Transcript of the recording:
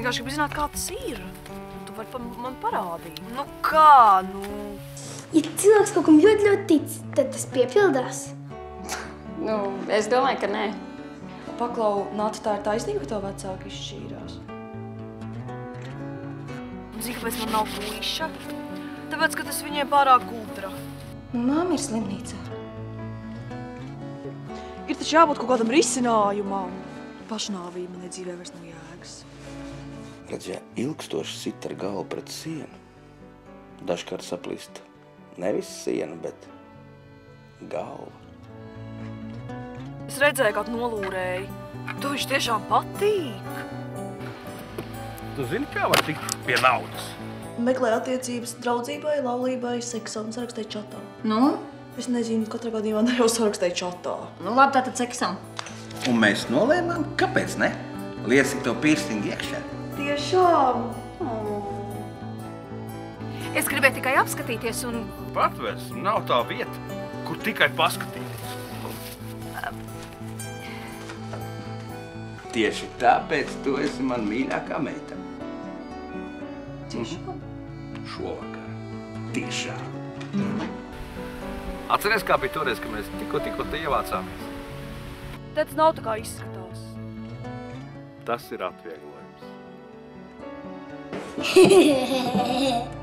vienkārši gribu zināt, kā tas ir. Tu vari man parādīt. Nu kā, nu? Ja cilvēks kaut kam ļoti tic, tad tas piepildās. Nu, es domāju, ka nē. Paklau, Nāca, tā ir taisnība, ka tev vecāki izšķīrās? Zini, kāpēc man nav puiša? Tāpēc, ka tas viņai pārāk gudra. Māma ir slimnīcā. Ir taču jābūt kaut kādam risinājumam. Pašnāvība manai dzīvē vairs nav jēgas. Redz, ja ilgstoši sit ar galvu pret sienu, dažkārt saplīst nevis siena, bet galva. Es redzēju, kā tu nolūrēji. Tu viņš tiešām patīk. Tu zini, kā var tikt pie naudas? Meklē attiecības draudzībai, laulībai, seksam, sarakstīja čatā. Nu? Es nezinu, katrā gadījumā ne jau sarakstīja čatā. Nu, labi, tātad seksam. Un mēs nolēmām, kāpēc ne? Liesim to piercingu iekšā. Tiešām? Es gribēju tikai apskatīties un... Patvers, nav tā vieta, kur tikai paskatīties. Tieši tāpēc tu esi man mīļākā meita. Tiešām? Šovakar. Tiešām. Atceries, kā bija toreiz, ka mēs tikko te ievācāmies? Tas nav tā kā izskatās. Tas ir atvieglojums. Hehehehe